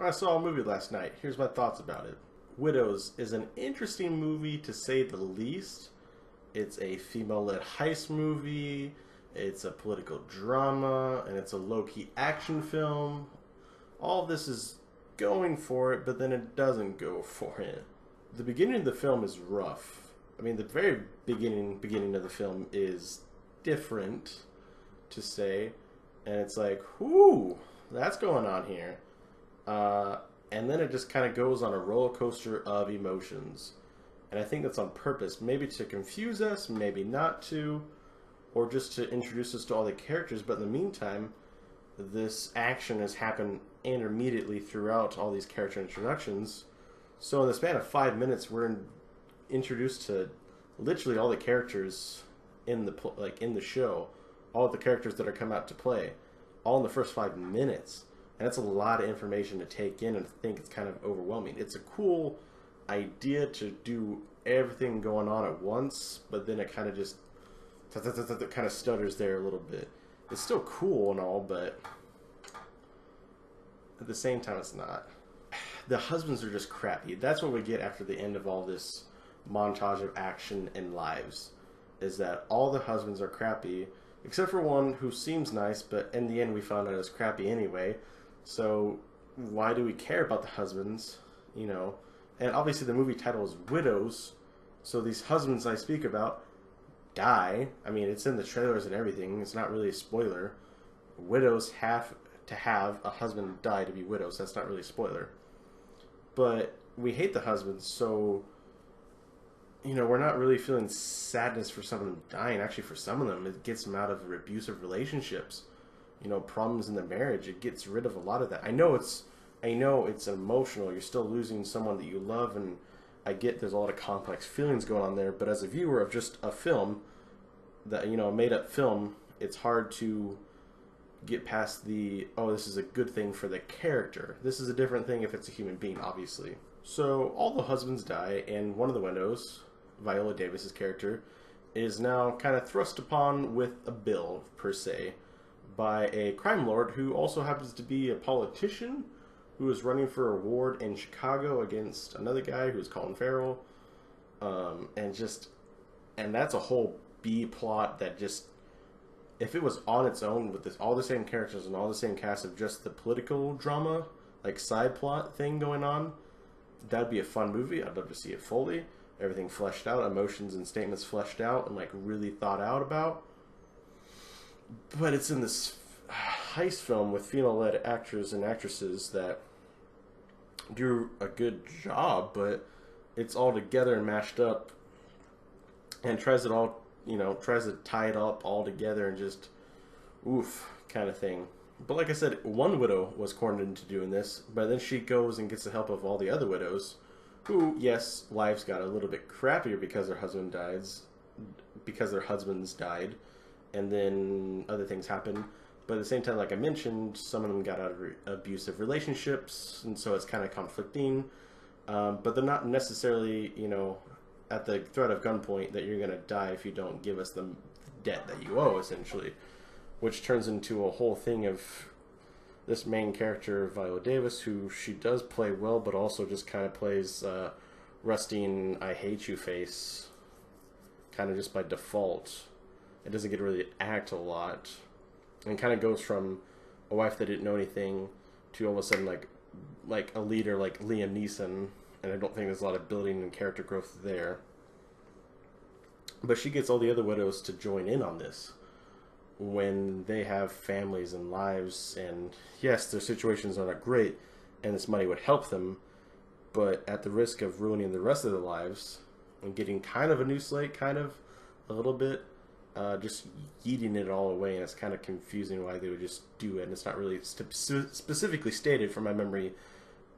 I saw a movie last night. Here's my thoughts about it. Widows is an interesting movie to say the least. It's a female-led heist movie. It's a political drama, and it's a low-key action film. All of this is going for it, but then it doesn't go for it. The beginning of the film is rough. I mean, the very beginning of the film is different, to say, and it's like, whoo, that's going on here. And then it just kind of goes on a roller coaster of emotions. And I think that's on purpose, maybe to confuse us, maybe not to, or just to introduce us to all the characters. But in the meantime, this action has happened intermediately throughout all these character introductions. So in the span of 5 minutes, we're introduced to literally all the characters in the show, all the characters that are come out to play, all in the first 5 minutes. And that's a lot of information to take in, and I think it's kind of overwhelming. It's a cool idea to do everything going on at once, but then it kind of just kind of stutters there a little bit. It's still cool and all, but at the same time, it's not. The husbands are just crappy. That's what we get after the end of all this montage of action and lives, is that all the husbands are crappy, except for one who seems nice, but in the end we found out is crappy anyway. So why do we care about the husbands, you know? And obviously the movie title is Widows, so these husbands I speak about die. I mean, it's in the trailers and everything. It's not really a spoiler. Widows have to have a husband die to be widows. That's not really a spoiler. But we hate the husbands, so, you know, we're not really feeling sadness for some of them dying. Actually, for some of them, it gets them out of abusive relationships. You know, problems in the marriage. It gets rid of a lot of that. I know it's emotional. You're still losing someone that you love, and I get there's a lot of complex feelings going on there. But as a viewer of just a film, that, you know, a made-up film, it's hard to get past the, oh, this is a good thing for the character. This is a different thing if it's a human being, obviously. So all the husbands die, and one of the widows, Viola Davis's character, is now kind of thrust upon with a bill, per se, by a crime lord who also happens to be a politician who is running for a ward in Chicago against another guy who's Colin Farrell. And that's a whole B plot that just, if it was on its own with all the same characters and all the same cast of just the political drama, like side plot thing going on, that'd be a fun movie. I'd love to see it fully. Everything fleshed out, emotions and statements fleshed out and like really thought out about. But it's in this heist film with female-led actors and actresses that do a good job, but it's all together and mashed up, and tries to tie it up all together and just oof kind of thing. But like I said, one widow was cornered into doing this, but then she goes and gets the help of all the other widows, who, yes, lives got a little bit crappier because their husbands died, and then other things happened. But at the same time, like I mentioned, some of them got out of abusive relationships, and so it's kind of conflicting. But they're not necessarily, you know, at the threat of gunpoint that you're going to die if you don't give us the debt that you owe, essentially. Which turns into a whole thing of this main character, Viola Davis, who she does play well, but also just kind of plays rusting I hate you face, kind of just by default. It doesn't get to really act a lot, and kind of goes from a wife that didn't know anything to all of a sudden like a leader like Liam Neeson, and I don't think there's a lot of building and character growth there. But she gets all the other widows to join in on this when they have families and lives, and yes, their situations are not great, and this money would help them, but at the risk of ruining the rest of their lives and getting kind of a new slate, kind of a little bit, just yeeting it all away. And it's kind of confusing why they would just do it, and it's not really specifically stated from my memory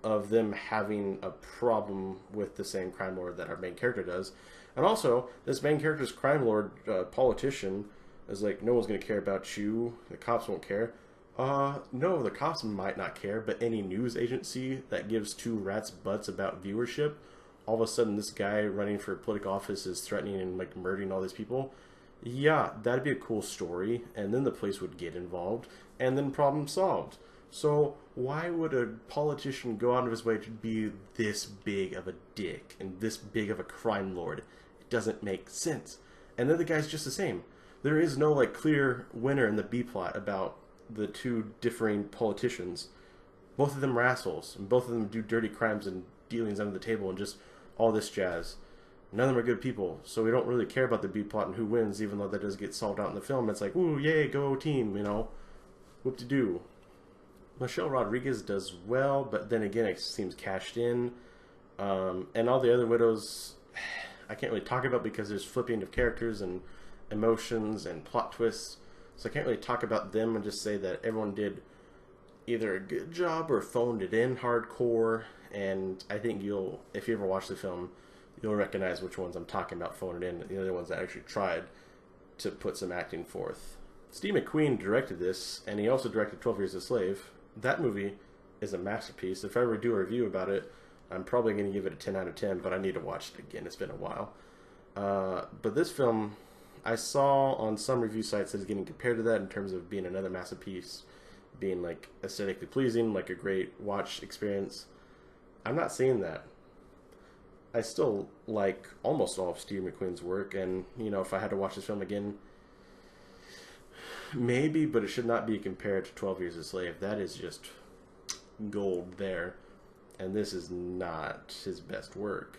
of them having a problem with the same crime lord that our main character does. And also, this main character's crime lord politician is like, no one's going to care about you, the cops won't care. No, the cops might not care, but any news agency that gives two rats butts about viewership, all of a sudden this guy running for political office is threatening and like murdering all these people. Yeah, that'd be a cool story, and then the police would get involved, and then problem solved. So why would a politician go out of his way to be this big of a dick and this big of a crime lord? It doesn't make sense. And then the guy's just the same. There is no like clear winner in the B plot about the two differing politicians. Both of them are assholes, and both of them do dirty crimes and dealings under the table and just all this jazz. None of them are good people, so we don't really care about the B plot and who wins, even though that does get solved out in the film. It's like, ooh, yay, go team, you know, whoop-de-doo. Michelle Rodriguez does well, but then again, it seems cashed in. And all the other widows, I can't really talk about because there's flipping of characters and emotions and plot twists. So I can't really talk about them and just say that everyone did either a good job or phoned it in hardcore. And I think you'll, if you ever watch the film, you'll recognize which ones I'm talking about phoning it in. The other ones that actually tried to put some acting forth. Steve McQueen directed this, and he also directed 12 Years a Slave. That movie is a masterpiece. If I ever do a review about it, I'm probably going to give it a 10 out of 10, but I need to watch it again. It's been a while. But this film, I saw on some review sites that it's getting compared to that in terms of being another masterpiece, being like aesthetically pleasing, like a great watch experience. I'm not seeing that. I still like almost all of Steve McQueen's work, and you know, if I had to watch this film again, maybe, but it should not be compared to 12 Years a Slave. That is just gold there, and this is not his best work.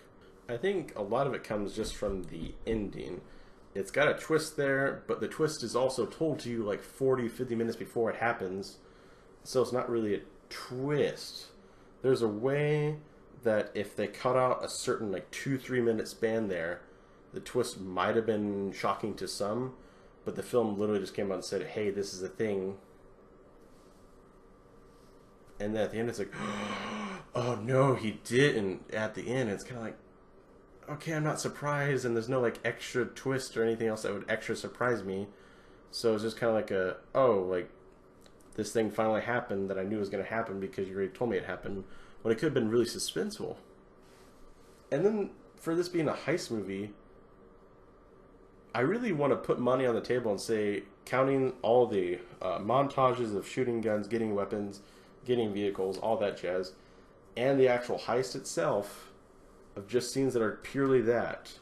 I think a lot of it comes just from the ending. It's got a twist there, but the twist is also told to you like 40-50 minutes before it happens, so it's not really a twist. There's a way that if they cut out a certain like 2-3 minute span there, the twist might have been shocking to some, but the film literally just came out and said, hey, this is a thing. And then at the end it's like, oh no, he didn't. At the end it's kind of like, okay, I'm not surprised, and there's no like extra twist or anything else that would extra surprise me. So it's just kind of like a, oh, like this thing finally happened that I knew was going to happen because you already told me it happened, when it could have been really suspenseful. And then for this being a heist movie, I really want to put money on the table and say, counting all the montages of shooting guns, getting weapons, getting vehicles, all that jazz, and the actual heist itself, of just scenes that are purely that.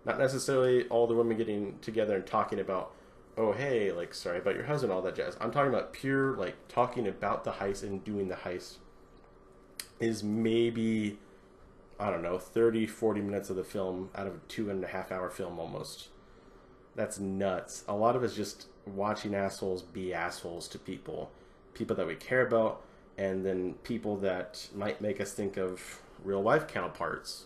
Not necessarily all the women getting together and talking about, oh hey, like sorry about your husband, all that jazz. I'm talking about pure, like, talking about the heist and doing the heist is maybe, I don't know, 30-40 minutes of the film out of a 2.5 hour film almost. That's nuts. A lot of it's just watching assholes be assholes to people. People that we care about, and then people that might make us think of real life counterparts,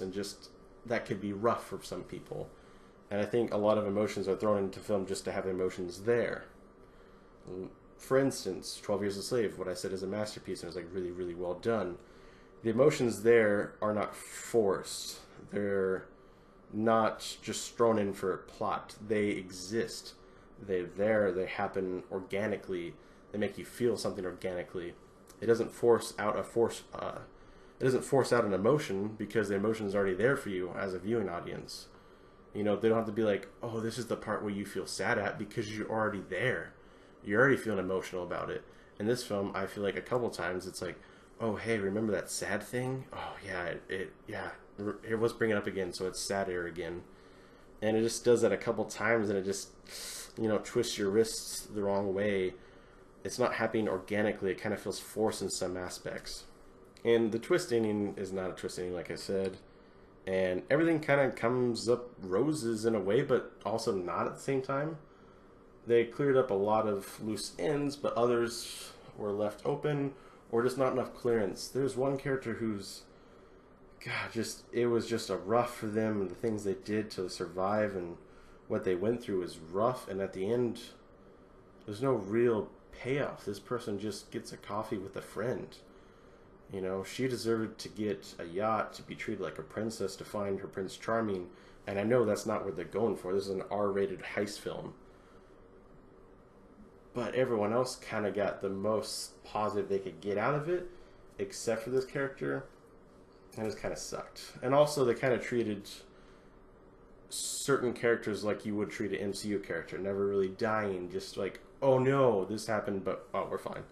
and just that could be rough for some people. And I think a lot of emotions are thrown into film just to have emotions there. For instance, 12 Years a Slave, what I said is a masterpiece and it was like really, really well done. The emotions there are not forced. They're not just thrown in for a plot. They exist. They're there. They happen organically. They make you feel something organically. It doesn't force out it doesn't force out an emotion because the emotion is already there for you as a viewing audience. You know, they don't have to be like, oh, this is the part where you feel sad at, because you're already there. You're already feeling emotional about it. In this film, I feel like a couple times it's like, oh, hey, remember that sad thing? Oh, yeah, here, let's bring it up again, so it's sadder again. And it just does that a couple times, and it just, you know, twists your wrists the wrong way. It's not happening organically. It kind of feels forced in some aspects. And the twist ending is not a twist ending, like I said. And everything kind of comes up roses in a way, but also not at the same time. They cleared up a lot of loose ends, but others were left open, or just not enough clearance. There's one character who's, God, it was just a rough for them, and the things they did to survive and what they went through was rough, and at the end, there's no real payoff. This person just gets a coffee with a friend. You know, she deserved to get a yacht, to be treated like a princess, to find her Prince Charming, and I know that's not what they're going for. This is an R-rated heist film. But everyone else kind of got the most positive they could get out of it, except for this character, and it kind of sucked. And also, they kind of treated certain characters like you would treat an MCU character, never really dying, just like oh no, this happened, but oh, we're fine.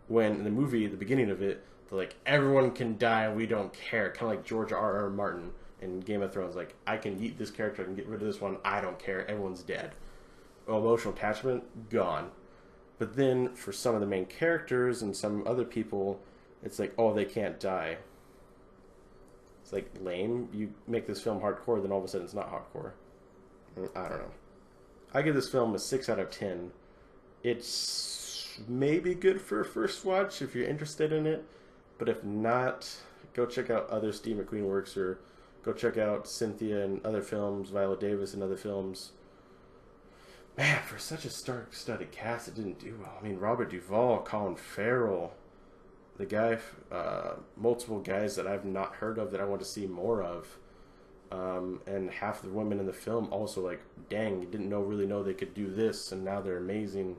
When in the movie, the beginning of it, they're like, everyone can die, we don't care. Kind of like George R. R. Martin in Game of Thrones. Like, I can eat this character, I can get rid of this one, I don't care, everyone's dead. Emotional attachment, gone. But then, for some of the main characters and some other people, it's like, oh, they can't die. It's like, lame. You make this film hardcore, then all of a sudden it's not hardcore. I don't know. I give this film a 6 out of 10. It's maybe good for a first watch if you're interested in it. But if not, go check out other Steve McQueen works, or go check out Cynthia and other films, Viola Davis and other films. Man, for such a star-studded cast, it didn't do well. I mean, Robert Duvall, Colin Farrell, the guy, multiple guys that I've not heard of that I want to see more of. And half the women in the film also, like, dang, didn't really know they could do this, and now they're amazing.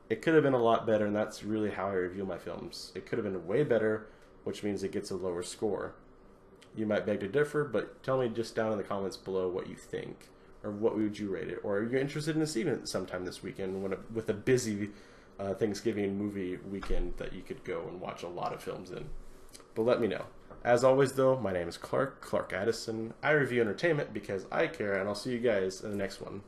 It could have been a lot better, and that's really how I review my films. It could have been way better, which means it gets a lower score. You might beg to differ, but tell me just down in the comments below what you think. Or what would you rate it? Or are you interested in seeing it sometime this weekend with a busy Thanksgiving movie weekend that you could go and watch a lot of films in? But let me know. As always, though, my name is Clark Addison. I review entertainment because I care, and I'll see you guys in the next one.